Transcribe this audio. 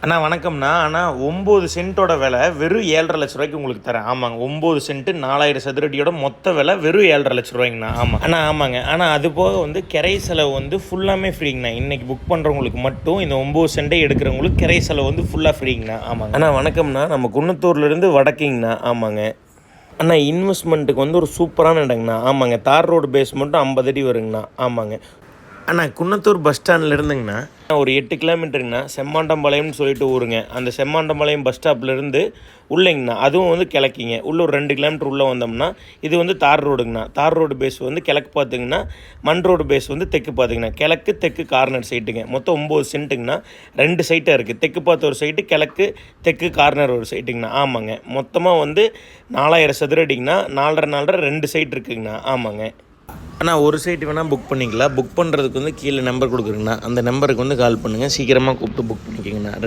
அண்ணா வணக்கம்ண்ணா. அண்ணா 9 சென்ட்டோட விலை வெறும் 7,50,000 உங்களுக்கு தரேன். ஆமாங்க, 9 சென்ட்டு 4000 சதுரடியோட மொத்த விலை வெறும் 7,50,000ங்கண்ணா. ஆமாம் அண்ணா, ஆமாங்க. ஆனால் அது போக கிரை செலவு ஃபுல்லாமே ஃப்ரீங்கண்ணா. இன்றைக்கி புக் பண்ணுறவங்களுக்கு மட்டும் இந்த 9 சென்ட்டை எடுக்கிறவங்களுக்கு கிரை செலவு ஃபுல்லாக ஃப்ரீங்கண்ணா. ஆமாங்க அண்ணா, வணக்கம்ண்ணா. நம்ம குன்னத்தூர்லேருந்து வடக்கிங்கண்ணா. ஆமாங்க அண்ணா, இன்வெஸ்ட்மெண்ட்டுக்கு ஒரு சூப்பரான இடங்கண்ணா. ஆமாங்க, தார் ரோடு பேஸ் மட்டும் 50 அடி வருங்கண்ணா. ஆமாங்க அண்ணா, குன்னத்தூர் பஸ் ஸ்டாண்டில் இருந்துங்கண்ணா ஒரு 8 கிலோமீட்டருங்கண்ணா. செம்மாண்டம்பாளையம்னு சொல்லிட்டு ஊருங்க. அந்த செம்மாண்டம்பாளையம் பஸ் ஸ்டாப்லேருந்து உள்ளேங்கண்ணா. அதுவும் கிழக்கிங்க. உள்ள ஒரு 2 கிலோமீட்டர் உள்ளே வந்தோம்னா இது தார் ரோடுங்கண்ணா. தார் ரோடு பேஸ் கிழக்கு பார்த்துங்கன்னா, மண் ரோடு பேஸ் தெற்கு பார்த்துங்கண்ணா. கிழக்கு தெற்கு கார்னர் சைட்டுங்க. மொத்தம் 9 சென்ட்டுங்கண்ணா. 2 சைட்டாக இருக்குது. தெற்கு பார்த்து ஒரு சைட்டு, கிழக்கு தெற்கு கார்னர் ஒரு சைட்டுங்கண்ணா. ஆமாங்க, மொத்தமாக 4000 சதுரடிங்கண்ணா. 4.5 2 சைட் இருக்குங்கண்ணா. ஆமாங்க அண்ணா, ஒரு சைட்டு வேணால் புக் பண்ணிக்கலாம். புக் பண்ணுறதுக்கு கீழே நம்பர் கொடுக்குறேங்கண்ணா. அந்த நம்பருக்கு கால் பண்ணுங்கள். சீக்கிரமாக கூப்பிட்டு புக் பண்ணிக்கோங்கண்ணா.